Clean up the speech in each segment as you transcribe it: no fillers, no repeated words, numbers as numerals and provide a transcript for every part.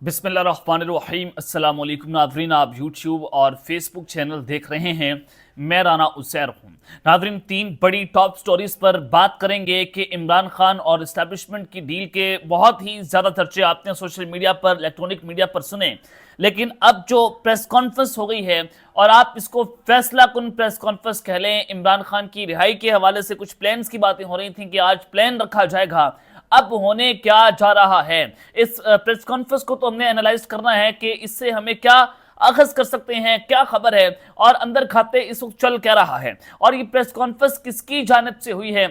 बिस्मिल्लाहिर्रहमानिर्रहीम अस्सलाम वालेकुम नाज़रीन, आप यूट्यूब और फेसबुक चैनल देख रहे हैं। मैं राना उसैर हूँ। नाज़रीन, तीन बड़ी टॉप स्टोरीज पर बात करेंगे कि इमरान खान और इस्टेब्लिशमेंट की डील के बहुत ही ज़्यादा चर्चे आपने सोशल मीडिया पर, इलेक्ट्रॉनिक मीडिया पर सुने, लेकिन अब जो प्रेस कॉन्फ्रेंस हो गई है और आप इसको फैसला कुन प्रेस कॉन्फ्रेंस कह लें, इमरान खान की रिहाई के हवाले से कुछ प्लान्स की बातें हो रही थी कि आज प्लान रखा जाएगा। अब होने क्या जा रहा है, इस प्रेस कॉन्फ्रेंस को तो हमने एनालाइज करना है कि इससे हमें क्या अखज कर सकते हैं, क्या खबर है और अंदर खाते इस वक्त चल क्या रहा है और ये प्रेस कॉन्फ्रेंस किसकी जानिब से हुई है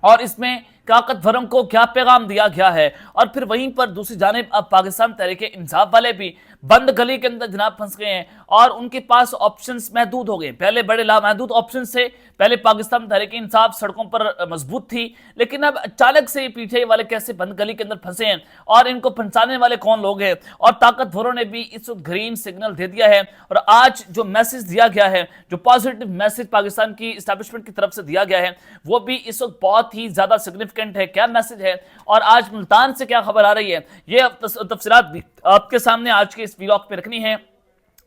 और इसमें ताकतवरों को क्या पैगाम दिया गया है। और फिर वहीं पर दूसरी जानिब अब पाकिस्तान तहरीके इंसाफ वाले भी बंद गली के अंदर जनाब फंस गए हैं और उनके पास ऑप्शंस महदूद हो गए। पहले बड़े लामहदूद ऑप्शंस थे, पहले पाकिस्तान तहरीके इंसाफ सड़कों पर मजबूत थी, लेकिन अब अचानक से पीटीआई वाले कैसे बंद गली के अंदर फंसे हैं और इनको पहचाने वाले कौन लोग हैं। और ताकतवरों ने भी इस वक्त ग्रीन सिग्नल दे दिया है और आज जो मैसेज दिया गया है, जो पॉजिटिव मैसेज पाकिस्तान की इस्टेब्लिशमेंट की तरफ से दिया गया है, वो भी इस वक्त बहुत ही ज्यादा सिग्निफिकेंट है। क्या मैसेज है और आज मुल्तान से क्या खबर आ रही है, ये तफसीलात भी आपके सामने आज के इस व्लॉग पे रखनी है।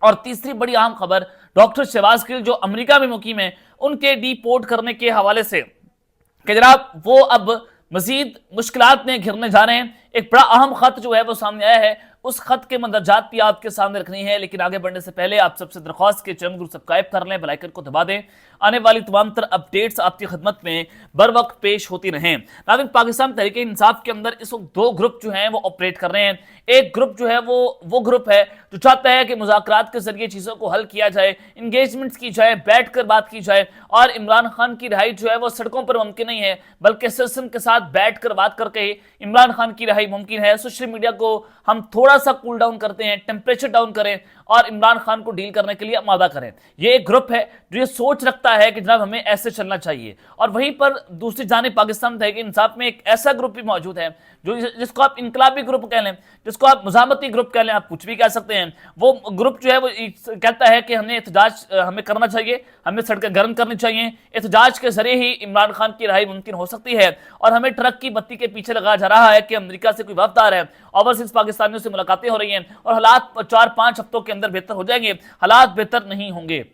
और तीसरी बड़ी अहम खबर, डॉक्टर शहबाज गिल जो अमेरिका में मुकीम है, उनके डिपोर्ट करने के हवाले से कि जनाब वो अब मजीद मुश्किलात में घिरने जा रहे हैं। एक बड़ा अहम खत जो है वो सामने आया है, उस खत के मंदरजात भी आपके सामने रखनी है। लेकिन आगे बढ़ने से पहले आप सबसे दरख्वास्त के चैनल को सब्सक्राइब कर लें, बेल आइकन को दबा दें, आने वाली तमाम तर अपडेट्स आपकी खिदमत में बर वक्त पेश होती रहें। नाज़रीन, पाकिस्तान तहरीके इंसाफ के अंदर इस वक्त दो ग्रुप जो हैं वो ऑपरेट कर रहे हैं। एक ग्रुप जो है वो ग्रुप है जो चाहता है कि मुज़ाकरात के जरिए चीज़ों को हल किया जाए, इंगेजमेंट्स की जाए, बैठ कर बात की जाए और इमरान खान की रिहाई जो है वो सड़कों पर मुमकिन नहीं है बल्कि सिस्टम के साथ बैठ कर बात करके ही इमरान खान की रिहाई मुमकिन है। सोशल मीडिया को हम थोड़ा सा कूल डाउन करते हैं, टेम्परेचर डाउन करें और इमरान खान को डील करने के लिए आमादा करें। ये एक ग्रुप है जो ये सोच रखता है कि जनाब हमें ऐसे चलना चाहिए। और वहीं पर दूसरी जानिब पाकिस्तान तहरीक इंसाफ में एक ऐसा ग्रुप भी मौजूद है जो जिसको आप इनकलाबी ग्रुप कह लें, जिसको आप मुजामती ग्रुप कह लें, आप कुछ भी कह सकते हैं। वो ग्रुप जो है वो कहता है कि हमने एहतजाज हमें करना चाहिए, हमें सड़कें गर्म करनी चाहिए, एहतजाज के जरिए ही इमरान खान की रिहाई मुमकिन हो सकती है। और हमें ट्रक की बत्ती के पीछे लगाया जा रहा है कि अमेरिका से कोई वफ्द आ रहा है, ओवरसीज पाकिस्तानियों से मुलाकातें हो रही हैं और हालात 4-5 हफ्तों के अंदर बेहतर हो जाएंगे। हालात बेहतर नहीं होंगे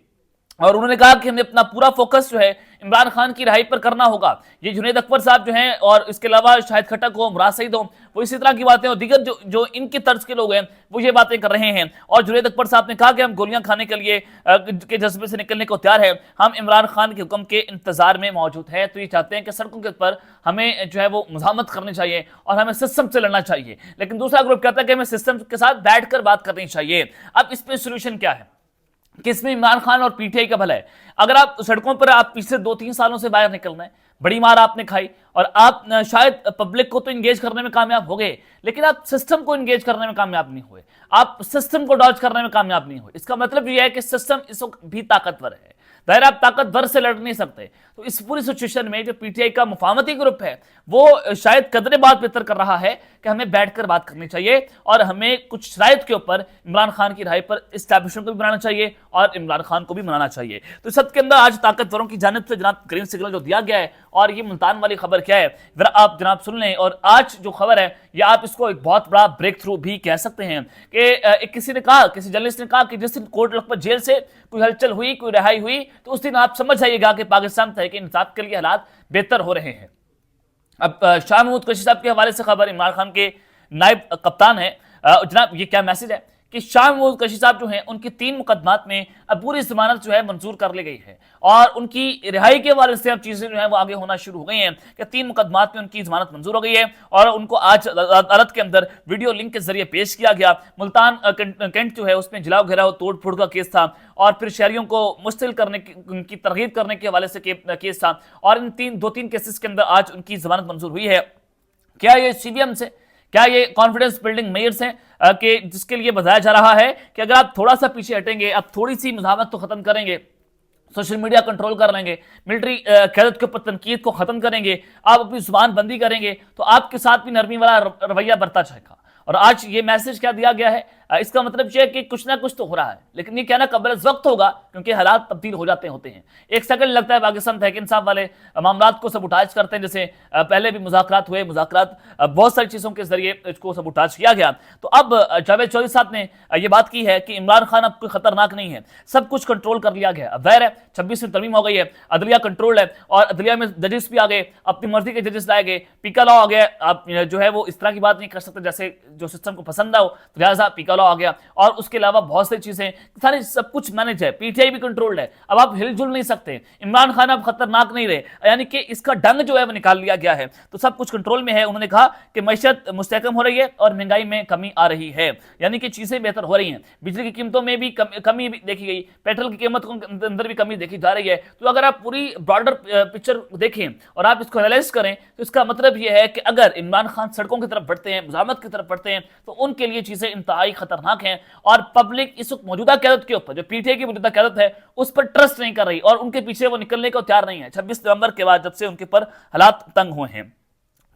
और उन्होंने कहा कि हमें अपना पूरा फोकस जो है इमरान खान की रिहाई पर करना होगा। ये जुनैद अकबर साहब जो हैं और इसके अलावा शाहिद खट्टक हो, मुराद सईद हो, वो इसी तरह की बातें और दीगर जो इनके तर्ज के लोग हैं वो ये बातें कर रहे हैं। और जुनैद अकबर साहब ने कहा कि हम गोलियां खाने के लिए के जज्बे से निकलने को तैयार है, हम इमरान खान के हुक्म के इंतजार में मौजूद है। तो ये चाहते हैं कि सड़कों के ऊपर हमें जो है वो मुजामत करनी चाहिए और हमें सिस्टम से लड़ना चाहिए। लेकिन दूसरा ग्रुप कहता है कि हमें सिस्टम के साथ बैठकर बात करनी चाहिए। अब इसमें सोल्यूशन क्या है, किसमें इमरान खान और पीटीआई का भला है। अगर आप सड़कों पर आप पिछले 2-3 सालों से बाहर निकलना है, बड़ी मार आपने खाई और आप शायद पब्लिक को तो इंगेज करने में कामयाब हो गए, लेकिन आप सिस्टम को इंगेज करने में कामयाब नहीं हुए, आप सिस्टम को डॉज करने में कामयाब नहीं हुए। इसका मतलब यह है कि सिस्टम इस वक्त भी ताकतवर है, दायर आप ताकतवर से लड़ नहीं सकते। तो इस पूरी सिचुएशन में जो पीटीआई का मुफाहमती ग्रुप है वो शायद कदरे बात बेहतर कर रहा है कि हमें बैठकर बात करनी चाहिए और हमें कुछ शराइत के ऊपर इमरान खान की रिहाई पर इस्टेब्लिशमेंट को भी बनाना चाहिए और इमरान खान को भी मनाना चाहिए। तो इस के अंदर आज ताकतवरों की जानिब से जनाब ग्रीन सिग्नल जो दिया गया है और ये मुल्तान वाली खबर क्या है जरा आप जनाब सुन लें। और आज जो खबर है ये आप इसको एक बहुत बड़ा ब्रेक थ्रू भी कह सकते हैं कि किसी ने कहा, किसी जर्नलिस्ट ने कहा कि जिस दिन कोर्ट लखपत जेल से कोई हलचल हुई, कोई रिहाई हुई, तो उस दिन आप समझ जाइएगा कि पाकिस्तान तहरीक इंसाफ के लिए हालात बेहतर हो रहे हैं। अब शाह महमूद कुरैशी साहब के हवाले से खबर, इमरान खान के नायब कप्तान है जनाब, ये क्या मैसेज है कि शाह महमूद कुरैशी साहब जो हैं उनकी 3 मुकदमात में अब पूरी जमानत जो है मंजूर कर ली गई है और उनकी रिहाई के हवाले से अब चीजें जो है वो आगे होना शुरू हो गई हैं कि 3 मुकदमात में उनकी जमानत मंजूर हो गई है और उनको आज अदालत के अंदर वीडियो लिंक के जरिए पेश किया गया। मुल्तान कैंट जो है उसमें जलाओ घेराव तोड़ फोड़ का केस था और फिर शहरियों को मुश्तिल करने की तरगीब करने के हवाले से केस था और इन 2-3 केसेस के अंदर आज उनकी जमानत मंजूर हुई है। क्या ये सीबीएम से, क्या ये कॉन्फिडेंस बिल्डिंग मेयर्स हैं कि जिसके लिए बताया जा रहा है कि अगर आप थोड़ा सा पीछे हटेंगे, आप थोड़ी सी मुजामत तो खत्म करेंगे, सोशल मीडिया कंट्रोल कर लेंगे, मिलिट्री क़यादत के ऊपर तनकीद को खत्म करेंगे, आप अपनी जुबान बंदी करेंगे, तो आपके साथ भी नरमी वाला रवैया बरता जाएगा। और आज ये मैसेज क्या दिया गया है, इसका मतलब यह है कि कुछ ना कुछ तो हो रहा है, लेकिन ये कहना कबल वक्त होगा क्योंकि हालात तब्दील हो जाते होते हैं। एक सेकंड लगता है पाकिस्तान तहरीक इंसाफ वाले मामला को सबूटाज करते हैं, जैसे पहले भी मुज़ाकरात हुए, मुज़ाकरात बहुत सारी चीजों के जरिए इसको सबूटाज किया गया। तो अब जावेद चौधरी साहब ने यह बात की है कि इमरान खान अब कोई खतरनाक नहीं है, सब कुछ कंट्रोल कर लिया गया। अब ज़ाहिर है 26 में तरमीम हो गई है, अदलिया कंट्रोल है और अदलिया में जजेस भी आ गए, अपनी मर्जी के जजेस लाए गए, पीका लॉ आ गया। आप जो है वो इस तरह की बात नहीं कर सकते जैसे जो सिस्टम को पसंद हो, तो लिहाजा पीका लॉ आ गया। और उसके अलावा बहुत सारी चीजें, सारी सब कुछ मैनेज है, पीटीआई भी कंट्रोल्ड है। अब आप हिलजुल नहीं सकते, इमरान खान अब खतरनाक नहीं रहे, यानी कि इसका डंग जो है वो निकाल लिया गया है, तो सब कुछ कंट्रोल में है। उन्होंने कहा कि मईशत मुस्तहकम हो रही है और महंगाई में कमी आ रही है, यानी कि चीजें बेहतर हो रही हैं। बिजली की कीमतों में भी कमी देखी गई, पेट्रोल की कीमत के अंदर भी कमी देखी जा रही है। तो अगर आप पूरी ब्रॉडर पिक्चर देखें और आप इसको एनालाइज करें तो इसका मतलब यह है कि अगर इमरान खान सड़कों की तरफ बढ़ते हैं, मुजामत की तरफ बढ़ते हैं, तो उनके लिए चीजें इंतहाई खतरनाक हैं। और पब्लिक इस वक्त मौजूदा क़यादत के ऊपर, जो पीटीआई की मौजूदा क़यादत है, उस पर ट्रस्ट नहीं कर रही और उनके पीछे वो निकलने को तैयार नहीं है 26 नवंबर के बाद, जब से उनके पर हालात तंग हुए हैं।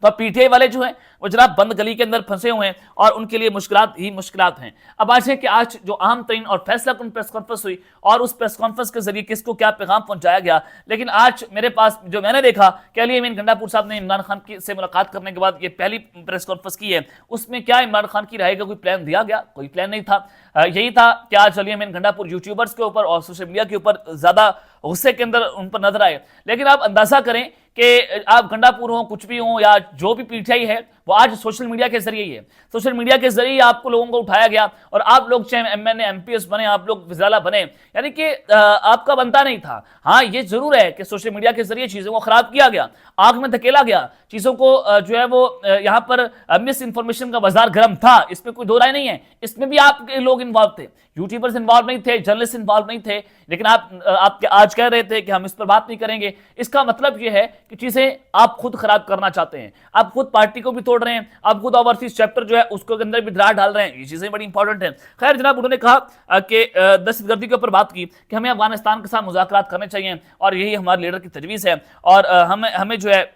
तो पीटीआई वाले जो हैं वो जनाब बंद गली के अंदर फंसे हुए हैं और उनके लिए मुश्किलात ही मुश्किलात हैं। अब आज है कि आज जो अहम तरीन और फैसला कुन प्रेस कॉन्फ्रेंस हुई और उस प्रेस कॉन्फ्रेंस के जरिए किसको क्या पैगाम पहुंचाया गया, लेकिन आज मेरे पास जो मैंने देखा कि अली अमीन गंडापुर साहब ने इमरान खान से मुलाकात करने के बाद ये पहली प्रेस कॉन्फ्रेंस की है, उसमें क्या इमरान खान की राय का कोई प्लान दिया गया? कोई प्लान नहीं था। यही था कि आज अली अमीन गंडापुर यूट्यूबर्स के ऊपर और सोशल मीडिया के ऊपर ज्यादा गुस्से के अंदर उन पर नजर आए। लेकिन आप अंदाजा करें कि आप गंडापुर हो, कुछ भी हो, या जो भी पीटीआई है, वो आज सोशल मीडिया के जरिए ही है। सोशल मीडिया के जरिए आपको लोगों को उठाया गया और आप लोग चाहे एमएनए एमपीएस बने, आप लोग वज़ीर बने, यानी कि आपका बनता नहीं था। हाँ, ये जरूर है कि सोशल मीडिया के जरिए चीजों को खराब किया गया, आग में धकेला गया, चीजों को जो है वो यहाँ पर मिस इंफॉर्मेशन का बाजार गर्म था, इसमें कोई दो राय नहीं है। इसमें भी आपके लोग इन्वॉल्व थे, यूट्यूबर्स इन्वॉल्व नहीं थे, जर्नलिस्ट इन्वॉल्व नहीं थे, लेकिन आप आज कह रहे थे कि हम इस पर बात नहीं करेंगे। इसका मतलब यह है कि चीजें आप खुद खराब करना चाहते हैं, आप खुद पार्टी को भी तोड़ रहे हैं, आप खुद ओवरसीज चैप्टर जो है उसके अंदर भी दरार डाल रहे हैं। ये चीजें बड़ी इंपॉर्टेंट है। खैर जनाब, उन्होंने कहा कि दहशतगर्दी के ऊपर बात की कि हमें अफगानिस्तान के साथ मुज़ाकरात करने चाहिए और यही हमारे लीडर की तजवीज़ है और हमें जो है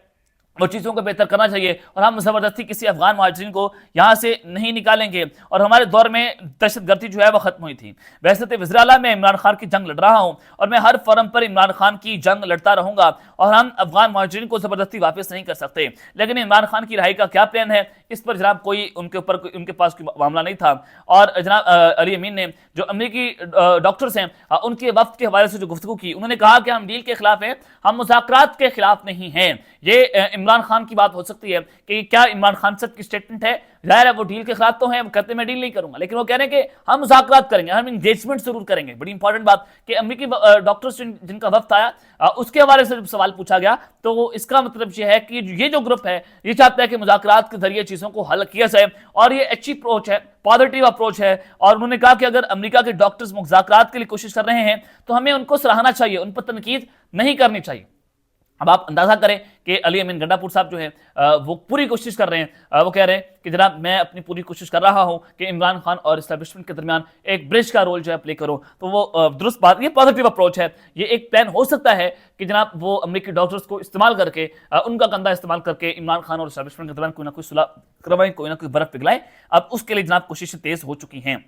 वो चीज़ों को बेहतर करना चाहिए और हम ज़बरदस्ती किसी अफगान मुहाजिरीन को यहाँ से नहीं निकालेंगे। और हमारे दौर में दहशतगर्दी जो है वो खत्म हुई थी। वैसे तो वज़ीर आला में इमरान खान की जंग लड़ रहा हूँ और मैं हर फॉरम पर इमरान खान की जंग लड़ता रहूंगा और हम अफगान मुहाजिरीन को ज़बरदस्ती वापस नहीं कर सकते। लेकिन इमरान खान की रिहाई का क्या प्लान है, इस पर जनाब कोई उनके पास कोई मामला नहीं था। और जनाब अली अमीन ने जो अमेरिकी डॉक्टर्स हैं उनके वफ्द के हवाले से जो गुफ्तगू की, उन्होंने कहा कि हम डील के खिलाफ हैं, हम मुज़ाकरात के खिलाफ नहीं हैं। ये इमरान खान की बात हो सकती है कि क्या इमरान खान साहब की स्टेटमेंट है, जाहिर है वो डील के खिलाफ तो हैं, वो कहते मैं डील नहीं करूंगा, लेकिन वो कह रहे हैं कि हम मुज़ाकरात करेंगे, हम इंगेजमेंट जरूर करेंगे। बड़ी इंपॉर्टेंट बात कि अमेरिकी डॉक्टर्स जिनका वफ्द आया उसके हवाले से सवाल पूछा गया, तो इसका मतलब यह है कि ये जो ग्रुप है ये चाहता है कि मुज़ाकरात के जरिए चीजों को हल किया जाए और ये अच्छी अप्रोच है, पॉजिटिव अप्रोच है। और उन्होंने कहा कि अगर अमेरिका के डॉक्टर्स मुज़ाकरात के लिए कोशिश कर रहे हैं तो हमें उनको सराहना चाहिए, उन पर तनकीद नहीं करनी चाहिए। अब आप अंदाजा करें कि अली अमीन गंडापुर साहब जो है वो पूरी कोशिश कर रहे हैं, वो कह रहे हैं कि जनाब मैं अपनी पूरी कोशिश कर रहा हूं कि इमरान खान और इस्टेब्लिशमेंट के दरमियान एक ब्रिज का रोल जो है प्ले करो। तो वो दुरुस्त बात, ये पॉजिटिव अप्रोच है। ये एक प्लान हो सकता है कि जनाब वो अमेरिकी डॉक्टर्स को इस्तेमाल करके, उनका कंधा इस्तेमाल करके इमरान खान और इस्टेब्लिशमेंट के दरमियान कोई ना कोई सुलह करवाएं, कोई ना कोई बर्फ पिघलाएं। अब उसके लिए जनाब कोशिशें तेज हो चुकी हैं।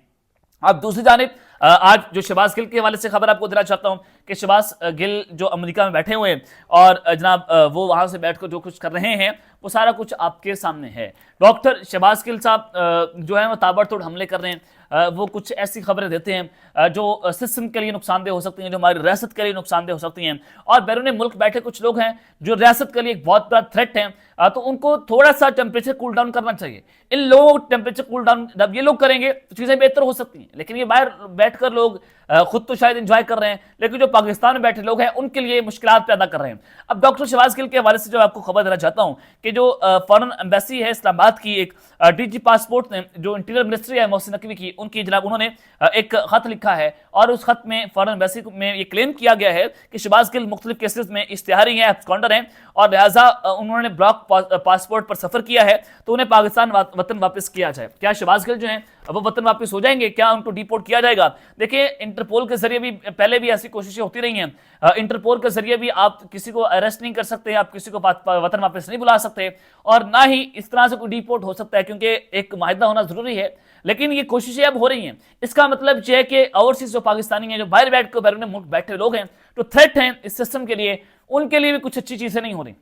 अब दूसरी जानिब आज जो शहबाज गिल के हवाले से खबर आपको देना चाहता हूं कि शहबाज गिल जो अमेरिका में बैठे हुए हैं और जनाब वो वहां से बैठकर जो कुछ कर रहे हैं वो सारा कुछ आपके सामने है। डॉक्टर शहबाज गिल साहब जो है वो ताबड़तोड़ हमले कर रहे हैं, वो कुछ ऐसी खबरें देते हैं जो सिस्टम के लिए नुकसानदेह हो सकती हैं, जो हमारी रियासत के लिए नुकसानदेह हो सकती हैं। और बैरून मुल्क बैठे कुछ लोग हैं जो रियासत के लिए एक बहुत बड़ा थ्रेट है, तो उनको थोड़ा सा टेम्परेचर कूल डाउन करना चाहिए। इन लोगों को टेम्परेचर कूल डाउन जब ये लोग करेंगे तो चीजें बेहतर हो सकती हैं। लेकिन ये बाहर बैठकर लोग खुद तो शायद एंजॉय कर रहे हैं, लेकिन जो पाकिस्तान में बैठे लोग हैं उनके लिए मुश्किलात पैदा कर रहे हैं। अब डॉक्टर शहबाज गिल के हवाले से जो आपको खबर देना चाहता हूं कि जो फॉरेन एम्बेसी है इस्लामाबाद की, एक डीजी पासपोर्ट ने जो इंटीरियर मिनिस्ट्री है मोहसिन नकवी की, उनकी जनाब उन्होंने एक खत लिखा है और उस खत में फॉरेन एम्बेसी में ये क्लेम किया गया है कि शहबाज गिल मुख्तलिफ केसेस में इश्तिहारी हैं, एब्सकॉन्डर हैं और लिहाजा उन्होंने ब्लॉक पासपोर्ट पर सफर किया है, तो उन्हें पाकिस्तान वतन वापस किया जाए। क्या शहबाज गिल जो हैं वो वतन वापस हो जाएंगे? क्या उनको डिपोर्ट किया जाएगा? देखिए, इंटरपोल के जरिए भी पहले भी ऐसी कोशिशें होती रही हैं। इंटरपोल के जरिए भी आप किसी को अरेस्ट नहीं कर सकते, आप किसी को वतन वापस नहीं बुला सकते और ना ही इस तरह से कोई डिपोर्ट हो सकता है, क्योंकि एक माहिदा होना जरूरी है। लेकिन ये कोशिशें अब हो रही हैं। इसका मतलब यह है कि ओवरसीज जो पाकिस्तानी हैं, जो बाहर बैठ कर बैरून मुल्क बैठे लोग हैं, तो थ्रेट हैं इस सिस्टम के लिए, उनके लिए भी कुछ अच्छी चीजें नहीं हो रही।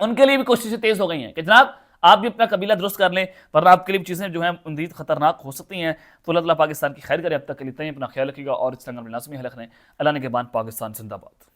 उनके लिए भी कोशिशें तेज हो गई हैं कि जनाब आप भी अपना कबीला दुरुस्त कर लें, वरना आपके लिए भी चीजें जो हैं इंदीद खतरनाक हो सकती हैं। तो अल्लाह ताला पाकिस्तान की खैर करे। अब तक के लिए अपना ख्याल रखिएगा और इस लंगर में लाजमी हल रखें। अल्लाह ने के बाद पाकिस्तान जिंदाबाद।